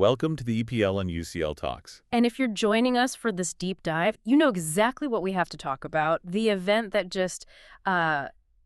welcome to the EPL and UCL Talks. And if you're joining us for this deep dive, you know exactly what we have to talk about, the event that just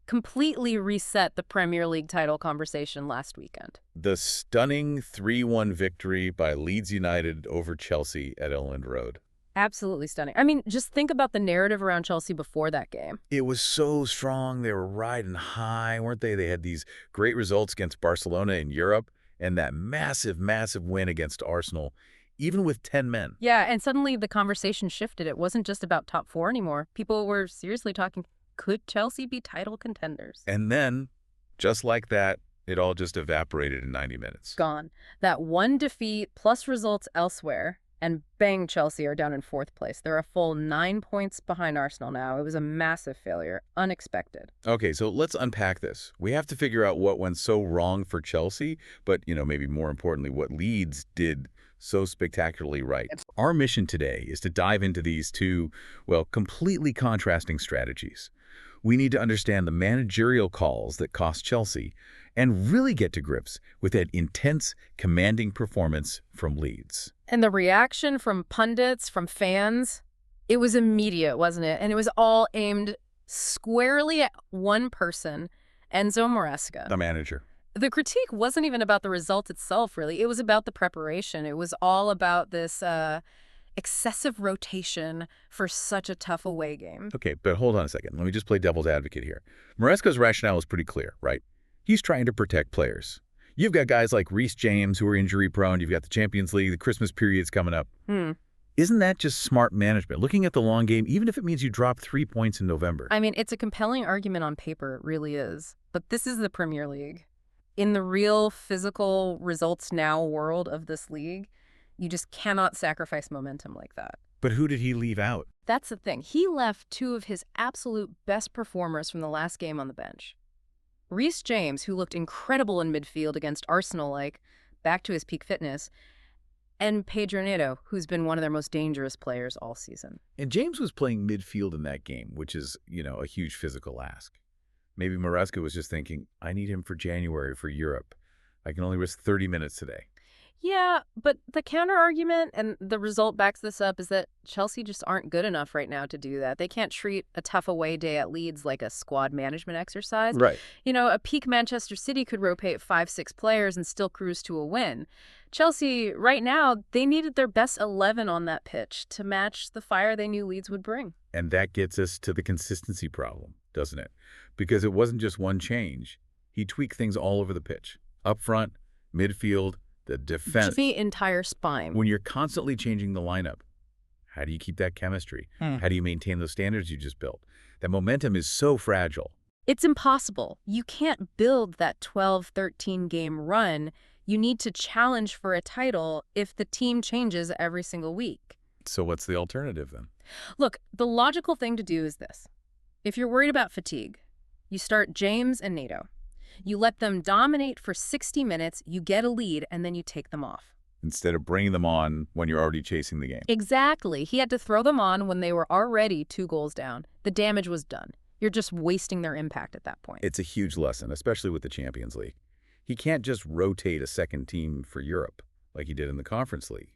completely reset the Premier League title conversation last weekend. The stunning 3-1 victory by Leeds United over Chelsea at Elland Road. Absolutely stunning. I mean, just think about the narrative around Chelsea before that game. It was so strong. They were riding high, weren't they? They had these great results against Barcelona in Europe and that massive, massive win against Arsenal, even with 10 men. Yeah, and suddenly the conversation shifted. It wasn't just about top four anymore. People were seriously talking, could Chelsea be title contenders? And then, just like that, it all just evaporated in 90 minutes. Gone. That one defeat plus results elsewhere, and bang, Chelsea are down in fourth place. They're a full 9 points behind Arsenal now. It was a massive failure, unexpected. Okay, so let's unpack this. We have to figure out what went so wrong for Chelsea, but, maybe more importantly, what Leeds did so spectacularly right. Our mission today is to dive into these two, completely contrasting strategies. We need to understand the managerial calls that cost Chelsea and really get to grips with that intense, commanding performance from Leeds. And the reaction from pundits, from fans, it was immediate, wasn't it? And it was all aimed squarely at one person, Enzo Maresca. The manager. The critique wasn't even about the result itself, really. It was about the preparation. It was all about this excessive rotation for such a tough away game. Okay, but hold on a second. Let me just play devil's advocate here. Maresca's rationale is pretty clear, right? He's trying to protect players. You've got guys like Reece James who are injury-prone. You've got the Champions League. The Christmas period's coming up. Isn't that just smart management? Looking at the long game, even if it means you drop 3 points in November. I mean, it's a compelling argument on paper. It really is. But this is the Premier League. In the real physical results now world of this league, you just cannot sacrifice momentum like that. But who did he leave out? That's the thing. He left two of his absolute best performers from the last game on the bench. Reece James, who looked incredible in midfield against Arsenal, back to his peak fitness, and Pedro Neto, who's been one of their most dangerous players all season. And James was playing midfield in that game, which is, a huge physical ask. Maybe Maresca was just thinking, I need him for January for Europe. I can only risk 30 minutes today. Yeah, but the counter-argument, and the result backs this up, is that Chelsea just aren't good enough right now to do that. They can't treat a tough away day at Leeds like a squad management exercise. Right. A peak Manchester City could rotate 5-6 players and still cruise to a win. Chelsea, right now, they needed their best 11 on that pitch to match the fire they knew Leeds would bring. And that gets us to the consistency problem, doesn't it? Because it wasn't just one change. He tweaked things all over the pitch. Up front, midfield, the defense. The entire spine. When you're constantly changing the lineup, how do you keep that chemistry? How do you maintain those standards you just built? That momentum is so fragile. It's impossible. You can't build that 12, 13 game run. You need to challenge for a title if the team changes every single week. So what's the alternative then? Look, the logical thing to do is this. If you're worried about fatigue, you start James and Neto. You let them dominate for 60 minutes, you get a lead, and then you take them off. Instead of bringing them on when you're already chasing the game. Exactly. He had to throw them on when they were already 2 goals down. The damage was done. You're just wasting their impact at that point. It's a huge lesson, especially with the Champions League. He can't just rotate a second team for Europe like he did in the Conference League.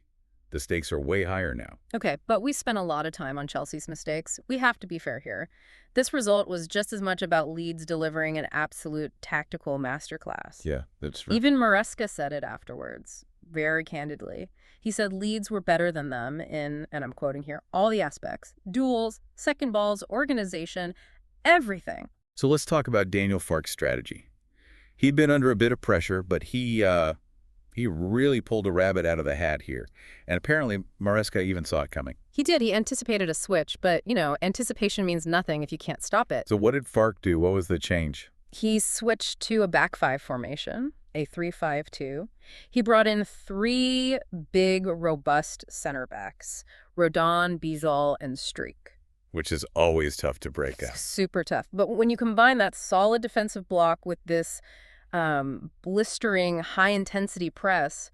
The stakes are way higher now. Okay, but we spent a lot of time on Chelsea's mistakes. We have to be fair here. This result was just as much about Leeds delivering an absolute tactical masterclass. Yeah, that's right. Even Maresca said it afterwards, very candidly. He said Leeds were better than them in, and I'm quoting here, all the aspects. Duels, second balls, organization, everything. So let's talk about Daniel Farke's strategy. He'd been under a bit of pressure, but he really pulled a rabbit out of the hat here. And apparently, Maresca even saw it coming. He did. He anticipated a switch, but, anticipation means nothing if you can't stop it. So what did Farke do? What was the change? He switched to a back five formation, a 3-5-2. He brought in 3 big, robust center backs, Rodon, Bizol, and Streak. Which is always tough to break out. Super tough. But when you combine that solid defensive block with this blistering, high-intensity press,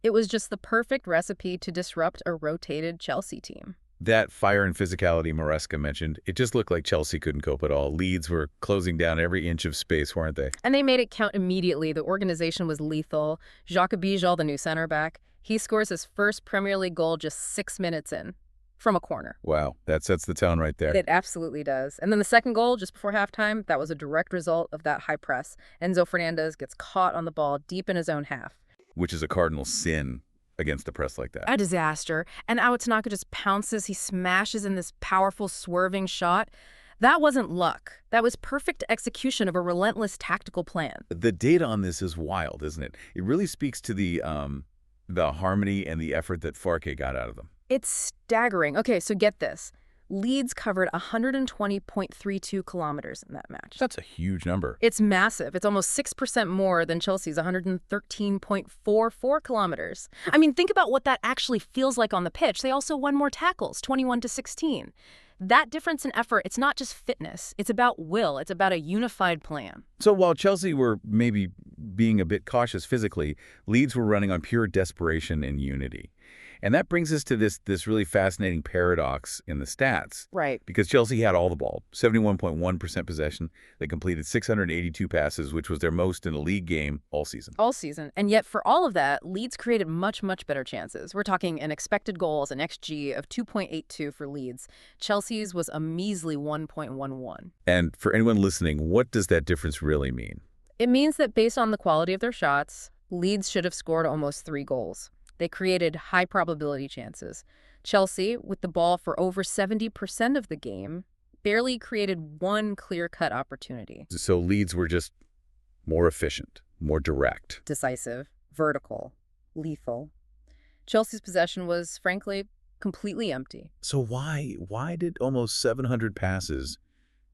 it was just the perfect recipe to disrupt a rotated Chelsea team. That fire and physicality Maresca mentioned, it just looked like Chelsea couldn't cope at all. Leeds were closing down every inch of space, weren't they? And they made it count immediately. The organization was lethal. Jacques Bijol, the new center back, He scores his first Premier League goal just 6 minutes in, from a corner. Wow, that sets the tone right there. It absolutely does. And then the second goal, just before halftime, that was a direct result of that high press. Enzo Fernandez gets caught on the ball deep in his own half. Which is a cardinal sin against a press like that. A disaster. And Tanaka just pounces. He smashes in this powerful, swerving shot. That wasn't luck. That was perfect execution of a relentless tactical plan. The data on this is wild, isn't it? It really speaks to the harmony and the effort that Farke got out of them. It's staggering. Okay, so get this. Leeds covered 120.32 kilometers in that match. That's a huge number. It's massive. It's almost 6% more than Chelsea's 113.44 kilometers. I mean, think about what that actually feels like on the pitch. They also won more tackles, 21-16. That difference in effort, it's not just fitness. It's about will. It's about a unified plan. So while Chelsea were maybe being a bit cautious physically, Leeds were running on pure desperation and unity. And that brings us to this really fascinating paradox in the stats. Right. Because Chelsea had all the ball, 71.1% possession. They completed 682 passes, which was their most in a league game all season. All season. And yet for all of that, Leeds created much, much better chances. We're talking an expected goals, an XG of 2.82 for Leeds. Chelsea's was a measly 1.11. And for anyone listening, what does that difference really mean? It means that based on the quality of their shots, Leeds should have scored almost 3 goals. They created high-probability chances. Chelsea, with the ball for over 70% of the game, barely created one clear-cut opportunity. So Leeds were just more efficient, more direct. Decisive, vertical, lethal. Chelsea's possession was, frankly, completely empty. So why did almost 700 passes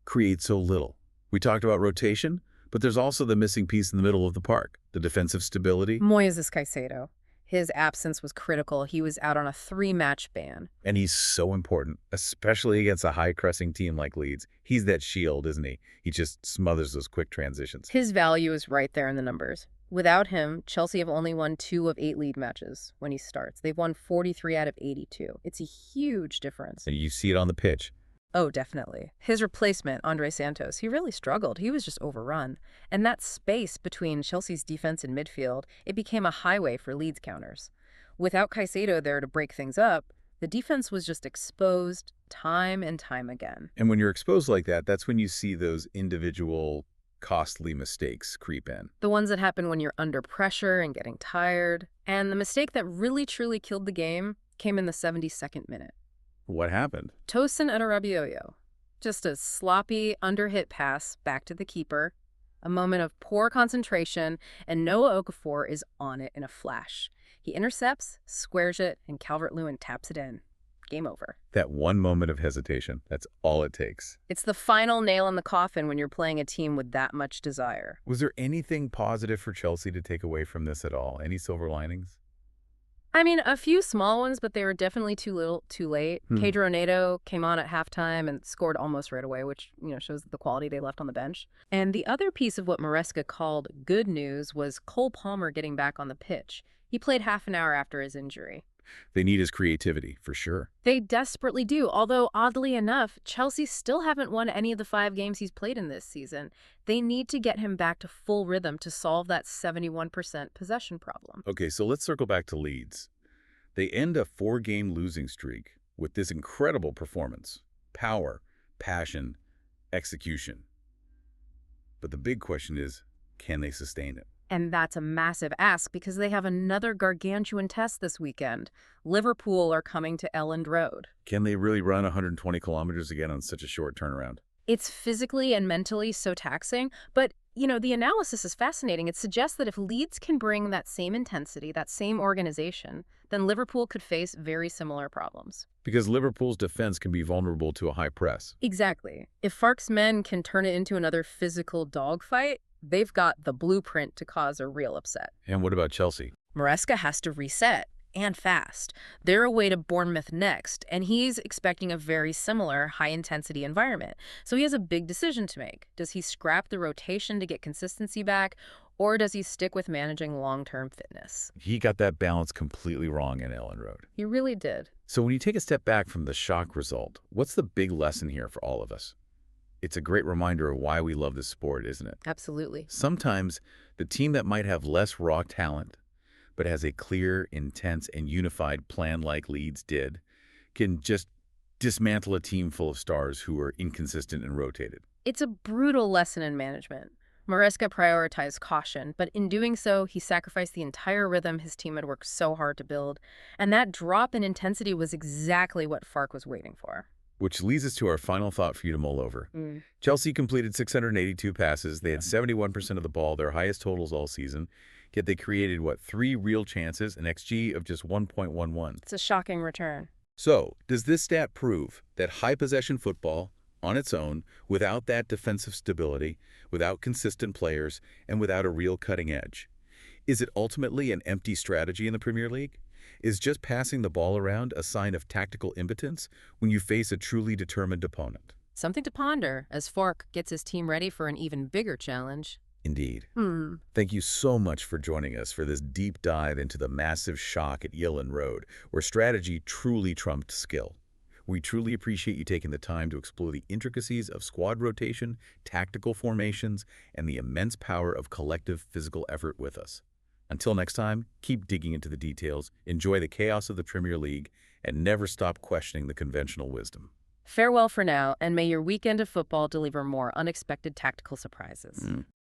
create so little? We talked about rotation, but there's also the missing piece in the middle of the park, the defensive stability. Moises Caicedo. His absence was critical. He was out on a 3-match ban. And he's so important, especially against a high-pressing team like Leeds. He's that shield, isn't he? He just smothers those quick transitions. His value is right there in the numbers. Without him, Chelsea have only won 2 of 8 league matches when he starts. They've won 43 out of 82. It's a huge difference. And you see it on the pitch. Oh, definitely. His replacement, Andre Santos, he really struggled. He was just overrun. And that space between Chelsea's defense and midfield, it became a highway for Leeds counters. Without Caicedo there to break things up, the defense was just exposed time and time again. And when you're exposed like that, that's when you see those individual costly mistakes creep in. The ones that happen when you're under pressure and getting tired. And the mistake that really truly killed the game came in the 72nd minute. What happened? Tosin Adarabioyo. Just a sloppy, under-hit pass back to the keeper. A moment of poor concentration, and Noah Okafor is on it in a flash. He intercepts, squares it, and Calvert-Lewin taps it in. Game over. That one moment of hesitation, that's all it takes. It's the final nail in the coffin when you're playing a team with that much desire. Was there anything positive for Chelsea to take away from this at all? Any silver linings? I mean, a few small ones, but they were definitely too little, too late. Pedro Neto came on at halftime and scored almost right away, which, shows the quality they left on the bench. And the other piece of what Maresca called good news was Cole Palmer getting back on the pitch. He played half an hour after his injury. They need his creativity, for sure. They desperately do, although oddly enough, Chelsea still haven't won any of the 5 games he's played in this season. They need to get him back to full rhythm to solve that 71% possession problem. Okay, so let's circle back to Leeds. They end a 4-game losing streak with this incredible performance. Power, passion, execution. But the big question is, can they sustain it? And that's a massive ask because they have another gargantuan test this weekend. Liverpool are coming to Elland Road. Can they really run 120 kilometers again on such a short turnaround? It's physically and mentally so taxing, but, the analysis is fascinating. It suggests that if Leeds can bring that same intensity, that same organization, then Liverpool could face very similar problems. Because Liverpool's defense can be vulnerable to a high press. Exactly. If Farke's men can turn it into another physical dogfight, they've got the blueprint to cause a real upset. And what about Chelsea? Maresca has to reset, and fast. They're away to Bournemouth next, and he's expecting a very similar high-intensity environment. So he has a big decision to make. Does he scrap the rotation to get consistency back, or does he stick with managing long-term fitness? He got that balance completely wrong in Elland Road. He really did. So when you take a step back from the shock result, what's the big lesson here for all of us? It's a great reminder of why we love this sport, isn't it? Absolutely. Sometimes the team that might have less raw talent, but has a clear, intense, and unified plan like Leeds did, can just dismantle a team full of stars who are inconsistent and rotated. It's a brutal lesson in management. Maresca prioritized caution, but in doing so, he sacrificed the entire rhythm his team had worked so hard to build. And that drop in intensity was exactly what Fark was waiting for. Which leads us to our final thought for you to mull over. Chelsea completed 682 passes. They had 71% of the ball, their highest totals all season. Yet they created, what, 3 real chances, an XG of just 1.11. It's a shocking return. So, does this stat prove that high possession football, on its own, without that defensive stability, without consistent players, and without a real cutting edge, is it ultimately an empty strategy in the Premier League? Is just passing the ball around a sign of tactical impotence when you face a truly determined opponent? Something to ponder as Fark gets his team ready for an even bigger challenge. Indeed. Thank you so much for joining us for this deep dive into the massive shock at Elland Road, where strategy truly trumped skill. We truly appreciate you taking the time to explore the intricacies of squad rotation, tactical formations, and the immense power of collective physical effort with us. Until next time, keep digging into the details, enjoy the chaos of the Premier League, and never stop questioning the conventional wisdom. Farewell for now, and may your weekend of football deliver more unexpected tactical surprises.